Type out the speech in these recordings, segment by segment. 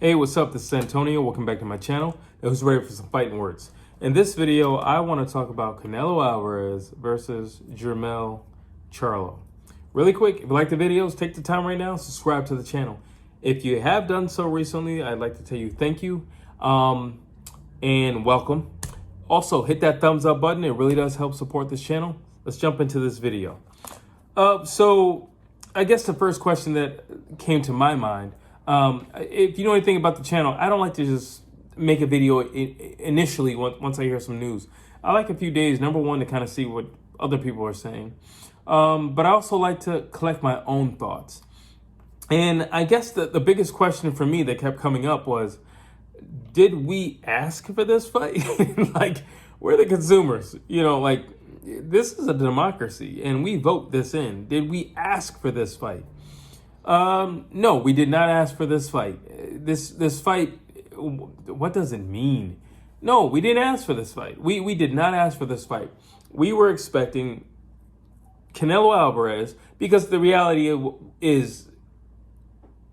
Hey, what's up? This is Antonio. Welcome back to my channel. Who's ready for some fighting words? In this video, I want to talk about Canelo Alvarez versus Jermell Charlo. Really quick, if you like the videos, take the time right now, subscribe to the channel. If you have done so recently, I'd like to tell you thank you and welcome. Also, hit that thumbs up button. It really does help support this channel. Let's jump into this video. So I guess the first question that came to my mind, if you know anything about the channel, I don't like to just make a video initially once I hear some news. I like a few days, number one, to kind of see what other people are saying. But I also like to collect my own thoughts. And I guess the biggest question for me that kept coming up was, did we ask for this fight? Like, we're the consumers, you know, like, this is a democracy and we vote this in. Did we ask for this fight? No, we did not ask for this fight. This fight, what does it mean? No, we didn't ask for this fight. We did not ask for this fight. We were expecting Canelo Alvarez, because the reality is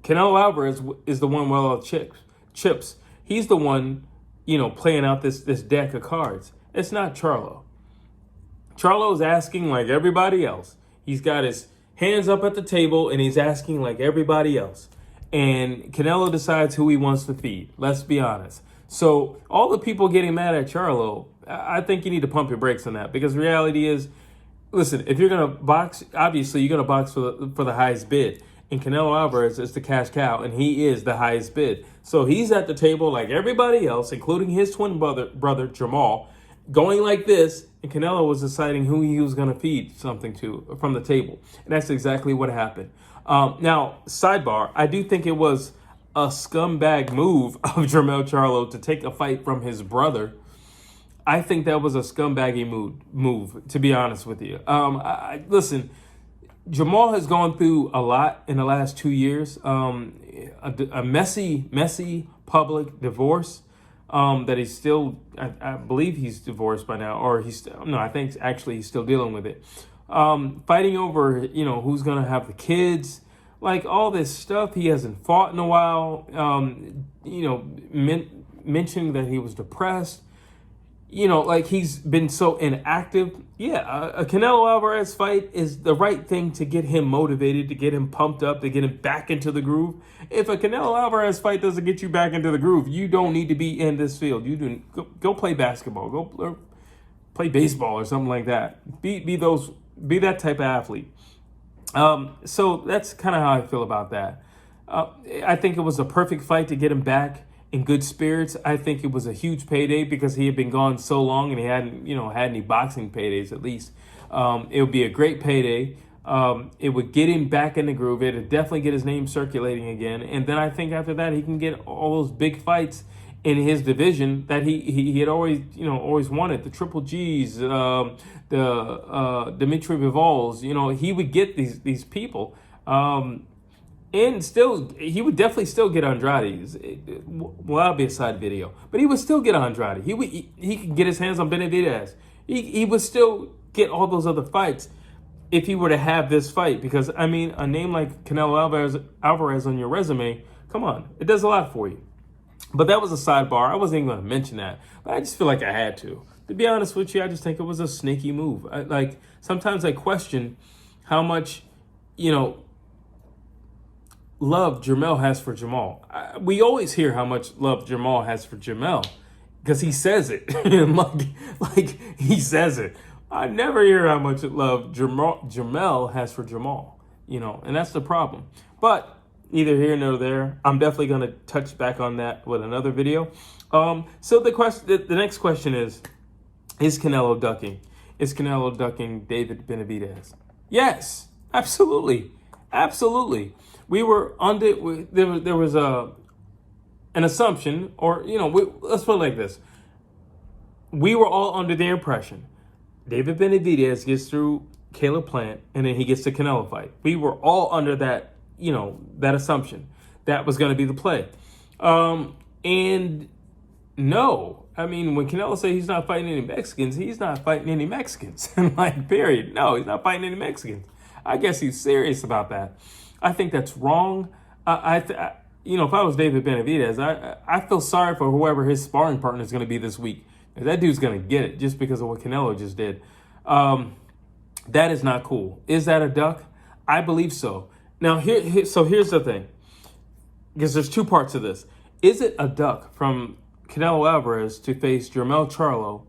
Canelo Alvarez is the one with all the chips. He's the one, you know, playing out this deck of cards. It's not Charlo. Charlo's asking like everybody else. He's got his hands up at the table and he's asking like everybody else. And Canelo decides who he wants to feed. Let's be honest. So all the people getting mad at Charlo, I think you need to pump your brakes on that, because reality is, listen, if you're going to box, obviously you're going to box for the highest bid. And Canelo Alvarez is the cash cow, and he is the highest bid. So he's at the table like everybody else, including his twin brother Jermell, going like this, and Canelo was deciding who he was going to feed something to from the table. And that's exactly what happened. Now, sidebar, I do think it was a scumbag move of Jermell Charlo to take a fight from his brother. I think that was a scumbaggy move, to be honest with you. Listen, Jermell has gone through a lot in the last 2 years. A messy public divorce that he's still, I believe he's divorced by now, or I think actually he's still dealing with it. Fighting over, you know, who's going to have the kids, like all this stuff. He hasn't fought in a while. You know, mentioning that he was depressed. You know, like he's been so inactive. Yeah, a Canelo Alvarez fight is the right thing to get him motivated, to get him pumped up, to get him back into the groove. If a Canelo Alvarez fight doesn't get you back into the groove, you don't need to be in this field. You go play basketball, go play baseball or something like that. Be that type of athlete. So that's kind of how I feel about that. I think it was a perfect fight to get him back in good spirits. I think it was a huge payday because he had been gone so long and he hadn't, you know, had any boxing paydays at least. It would be a great payday. It would get him back in the groove. It would definitely get his name circulating again. And then I think after that, he can get all those big fights in his division that he had always wanted. The Triple G's, the Dimitri Bivals, you know, he would get these people. And still, he would definitely still get Andrade. Well, that'll be a side video. But he would still get Andrade. He could get his hands on Benavidez. He would still get all those other fights if he were to have this fight. Because, I mean, a name like Canelo Alvarez on your resume, come on, it does a lot for you. But that was a sidebar. I wasn't even going to mention that. But I just feel like I had to. To be honest with you, I just think it was a sneaky move. Sometimes I question how much, you know, love Jermell has for Jermell. We always hear how much love Jermell has for Jermell because he says it. like he says it. I never hear how much love Jermell has for Jermell, you know, and that's the problem. But neither here nor there. I'm definitely going to touch back on that with another video. So the next question is Canelo ducking? Is Canelo ducking David Benavidez? Yes, absolutely. Absolutely. We were under, there was an assumption, or, you know, let's put it like this. We were all under the impression David Benavidez gets through Caleb Plant and then he gets the Canelo fight. We were all under that, you know, that assumption. That was going to be the play. And no, I mean, when Canelo said he's not fighting any Mexicans, he's not fighting any Mexicans. Like, period. No, he's not fighting any Mexicans. I guess he's serious about that. I think that's wrong. if I was David Benavidez, I feel sorry for whoever his sparring partner is going to be this week. That dude's going to get it just because of what Canelo just did. That is not cool. Is that a duck? I believe so. Now, here's the thing, because there's two parts of this. Is it a duck from Canelo Alvarez to face Jermell Charlo,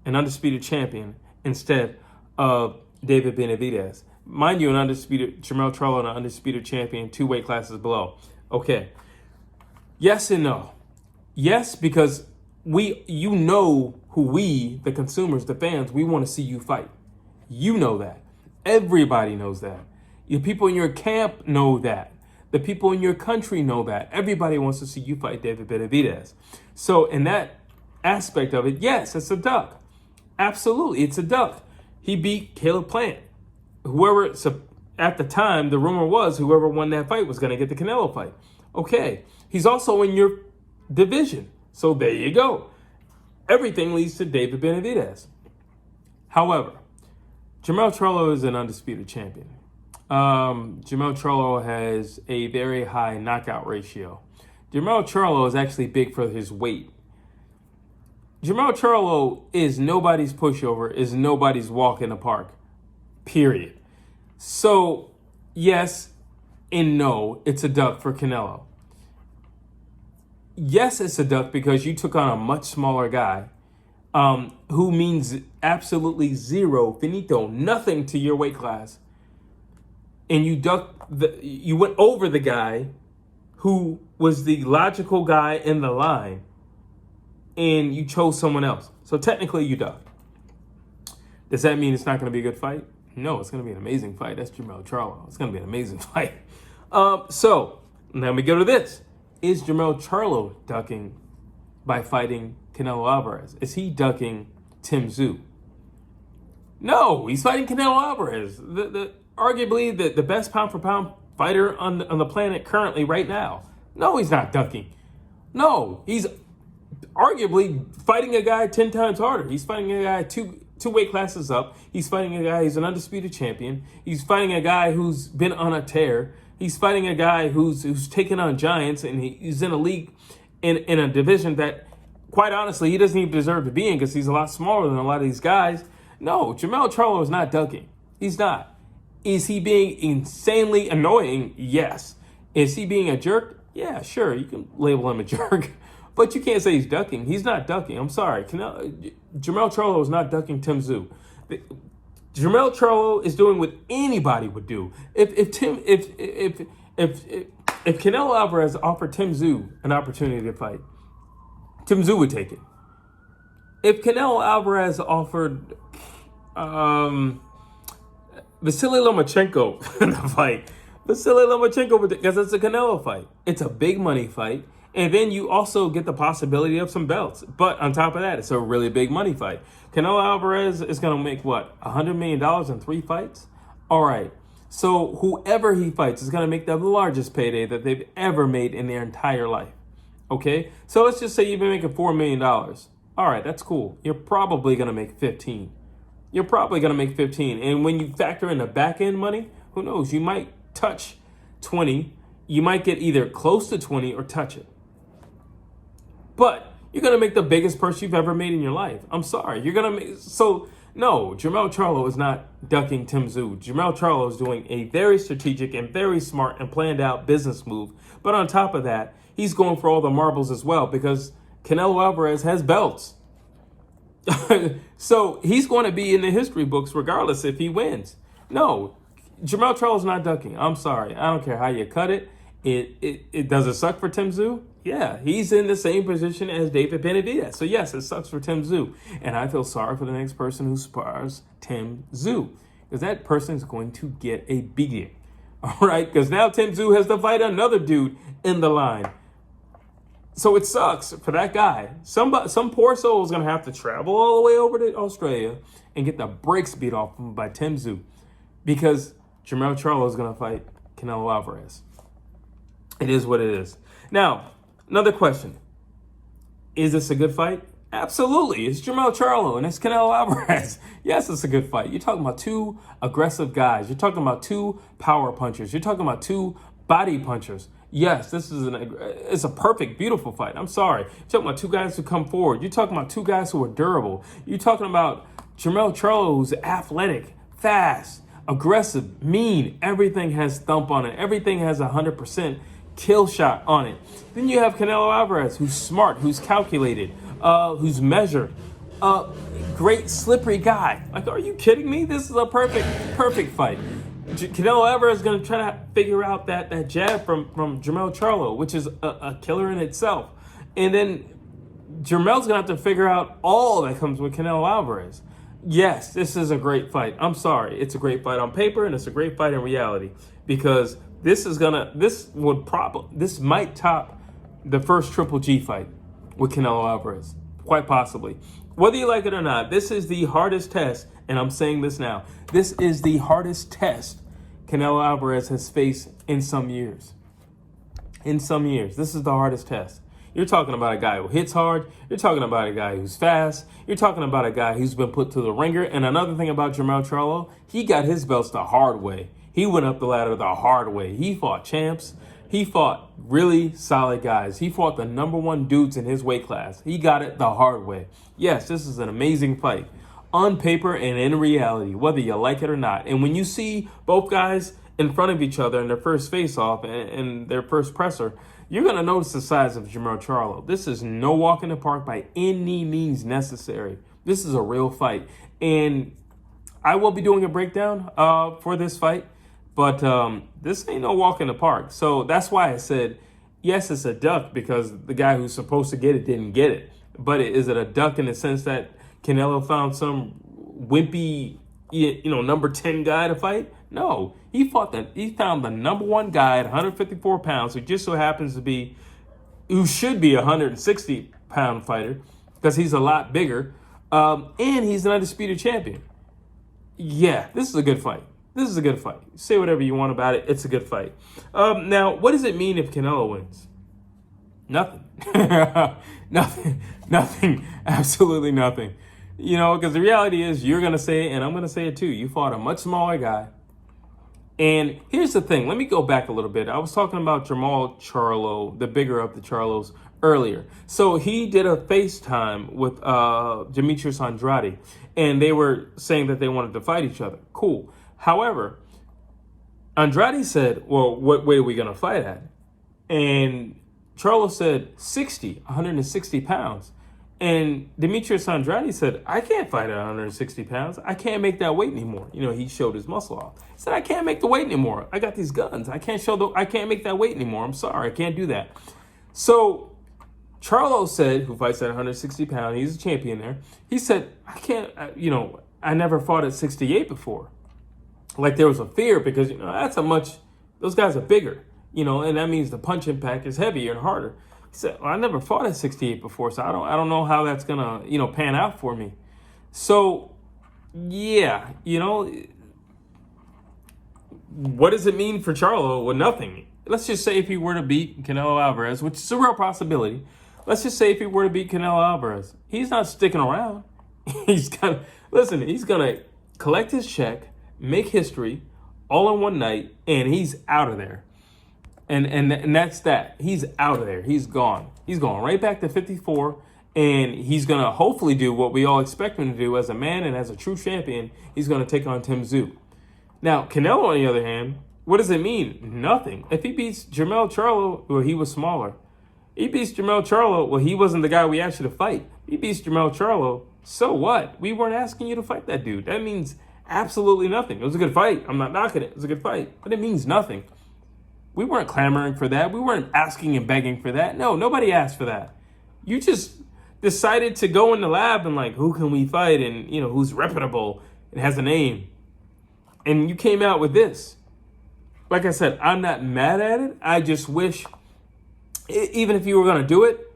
an undisputed champion, instead of David Benavidez? Mind you, Jermell Charlo, an undisputed champion, 2 weight classes below. Okay. Yes and no. Yes, because who we, the consumers, the fans, we want to see you fight. You know that. Everybody knows that. The people in your camp know that. The people in your country know that. Everybody wants to see you fight David Benavidez. So in that aspect of it, yes, it's a duck. Absolutely, it's a duck. He beat Caleb Plant. At the time, the rumor was whoever won that fight was going to get the Canelo fight. Okay, he's also in your division. So there you go. Everything leads to David Benavidez. However, Jermell Charlo is an undisputed champion. Jermell Charlo has a very high knockout ratio. Jermell Charlo is actually big for his weight. Jermell Charlo is nobody's pushover, is nobody's walk in the park, period. So, yes and no, it's a duck for Canelo. Yes, it's a duck because you took on a much smaller guy who means absolutely zero, finito, nothing to your weight class. And you went over the guy who was the logical guy in the line, and you chose someone else. So technically you ducked. Does that mean it's not going to be a good fight? No, it's going to be an amazing fight. That's Jermell Charlo. It's going to be an amazing fight. So let me go to this. Is Jermell Charlo ducking by fighting Canelo Alvarez? Is he ducking Tszyu? No, he's fighting Canelo Alvarez. Arguably the best pound for pound fighter on the planet currently right now. No, he's not ducking. No, he's arguably fighting a guy 10 times harder. He's fighting a guy two weight classes up. He's fighting a guy who's an undisputed champion. He's fighting a guy who's been on a tear. He's fighting a guy who's taken on giants, and he's in a league in a division that, quite honestly, he doesn't even deserve to be in because he's a lot smaller than a lot of these guys. No, Jermell Charlo is not ducking. He's not. Is he being insanely annoying? Yes. Is he being a jerk? Yeah, sure. You can label him a jerk. But you can't say he's ducking. He's not ducking. I'm sorry. Jermell Charlo is not ducking Tszyu. Jermell Charlo is doing what anybody would do. If Canelo Alvarez offered Tszyu an opportunity to fight, Tszyu would take it. If Canelo Alvarez offered Vasily Lomachenko the fight, Vasily Lomachenko would, because it's a Canelo fight. It's a big money fight. And then you also get the possibility of some belts. But on top of that, it's a really big money fight. Canelo Alvarez is going to make, what, $100 million in 3 fights? All right. So whoever he fights is going to make the largest payday that they've ever made in their entire life. Okay? So let's just say you've been making $4 million. All right, that's cool. You're probably going to make 15. You're probably going to make 15. And when you factor in the back end money, who knows? You might touch 20. You might get either close to 20 or touch it. But you're going to make the biggest purse you've ever made in your life. I'm sorry. You're going to make... So, no, Jermell Charlo is not ducking Tszyu. Jermell Charlo is doing a very strategic and very smart and planned out business move. But on top of that, he's going for all the marbles as well because Canelo Alvarez has belts. So he's going to be in the history books regardless if he wins. No, Jermell Charlo's not ducking. I'm sorry. I don't care how you cut it. It does it suck for Tszyu? Yeah, he's in the same position as David Benavidez. So yes, it sucks for Tszyu. And I feel sorry for the next person who spars Tszyu, because that person is going to get a beating. All right, because now Tszyu has to fight another dude in the line. So it sucks for that guy. Some poor soul is going to have to travel all the way over to Australia and get the brakes beat off him by Tszyu, because Jermell Charlo is going to fight Canelo Alvarez. It is what it is. Now, another question. Is this a good fight? Absolutely. It's Jermell Charlo and it's Canelo Alvarez. Yes, it's a good fight. You're talking about 2 aggressive guys. You're talking about 2 power punchers. You're talking about 2 body punchers. Yes, it's a perfect, beautiful fight. I'm sorry. You're talking about two guys who come forward. You're talking about two guys who are durable. You're talking about Jermell Charlo, who's athletic, fast, aggressive, mean. Everything has thump on it. Everything has 100% kill shot on it. Then you have Canelo Alvarez, who's smart, who's calculated, who's measured. Great slippery guy. Like, are you kidding me? This is a perfect fight. Canelo Alvarez is going to try to figure out that jab from Jermell Charlo, which is a killer in itself. And then Jermell's going to have to figure out all that comes with Canelo Alvarez. Yes, this is a great fight. I'm sorry. It's a great fight on paper, and it's a great fight in reality, because this might top the first Triple G fight with Canelo Alvarez, quite possibly. Whether you like it or not, this is the hardest test, and I'm saying this now. This is the hardest test Canelo Alvarez has faced in some years. In some years. This is the hardest test. You're talking about a guy who hits hard. You're talking about a guy who's fast. You're talking about a guy who's been put to the ringer. And another thing about Jermell Charlo, he got his belts the hard way. He went up the ladder the hard way. He fought champs. He fought really solid guys. He fought the #1 dudes in his weight class. He got it the hard way. Yes, this is an amazing fight on paper and in reality, whether you like it or not. And when you see both guys in front of each other in their first face-off and their first presser, you're going to notice the size of Jermell Charlo. This is no walk in the park by any means necessary. This is a real fight. And I will be doing a breakdown for this fight. But this ain't no walk in the park. So that's why I said, yes, it's a duck, because the guy who's supposed to get it didn't get it. But is it a duck in the sense that Canelo found some wimpy, number 10 guy to fight? No, he found the #1 guy at 154 pounds, who just so happens to be, who should be a 160-pound fighter, because he's a lot bigger, and he's an undisputed champion. Yeah, this is a good fight. This is a good fight. Say whatever you want about it. It's a good fight. Now, what does it mean if Canelo wins? Nothing. Nothing. Absolutely nothing. Because the reality is, you're going to say it, and I'm going to say it too. You fought a much smaller guy. And here's the thing. Let me go back a little bit. I was talking about Jermell Charlo, the bigger of the Charlos, earlier. So he did a FaceTime with Demetrius Andrade, and they were saying that they wanted to fight each other. Cool. However, Andrade said, well, what weight are we going to fight at? And Charlo said 160 pounds. And Demetrius Andrade said, I can't fight at 160 pounds. I can't make that weight anymore. He showed his muscle off. He said, I can't make the weight anymore. I got these guns. I can't make that weight anymore. I'm sorry. I can't do that. So Charlo said, who fights at 160 pounds, he's a champion there. He said, I can't, I never fought at 68 before. Like, there was a fear because, those guys are bigger, and that means the punch impact is heavier and harder. He said, well, I never fought at 68 before, so I don't know how that's going to, pan out for me. So, yeah, what does it mean for Charlo? Well, nothing. Let's just say if he were to beat Canelo Alvarez, which is a real possibility. Let's just say if he were to beat Canelo Alvarez, he's not sticking around. He's going to collect his check, make history all in one night, and he's out of there. And that's that. He's out of there. He's gone. He's going right back to 54, and he's going to hopefully do what we all expect him to do as a man and as a true champion. He's going to take on Tszyu. Now, Canelo, on the other hand, what does it mean? Nothing. If he beats Jermell Charlo, well, he was smaller. He beats Jermell Charlo, well, he wasn't the guy we asked you to fight. He beats Jermell Charlo, so what? We weren't asking you to fight that dude. That means absolutely nothing. It was a good fight. I'm not knocking it. It was a good fight. But it means nothing. We weren't clamoring for that. We weren't asking and begging for that. No, nobody asked for that. You just decided to go in the lab and who can we fight and, who's reputable and has a name. And you came out with this. Like I said, I'm not mad at it. I just wish, even if you were going to do it,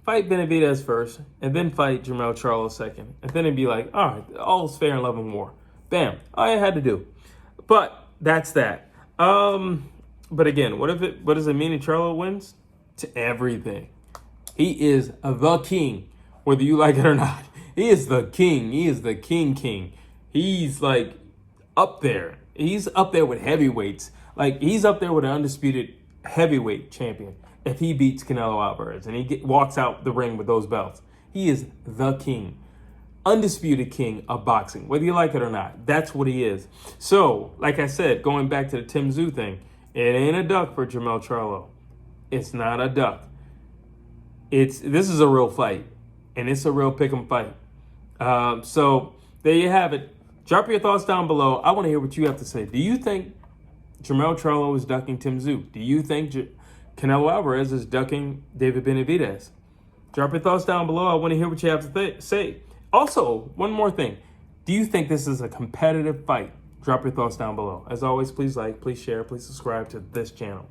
fight Benavidez first and then fight Jermell Charlo second. And then it'd be all right, all's fair in love and war. Bam. All I had to do. But that's that. But again, what does it mean if Charlo wins? To everything. He is the king, whether you like it or not. He is the king. He is the king. He's up there. He's up there with heavyweights. He's up there with an undisputed heavyweight champion if he beats Canelo Alvarez and he walks out the ring with those belts. He is the king, undisputed king of boxing, whether you like it or not. That's what he is. So, like I said, going back to the Tszyu thing, it ain't a duck for Jermell Charlo. It's not a duck. This is a real fight, and it's a real pick'em fight. So there you have it. Drop your thoughts down below. I want to hear what you have to say. Do you think Jermell Charlo is ducking Tszyu? Do you think Canelo Alvarez is ducking David Benavidez? Drop your thoughts down below. I want to hear what you have to say. Also, one more thing. Do you think this is a competitive fight? Drop your thoughts down below. As always, please like, please share, please subscribe to this channel.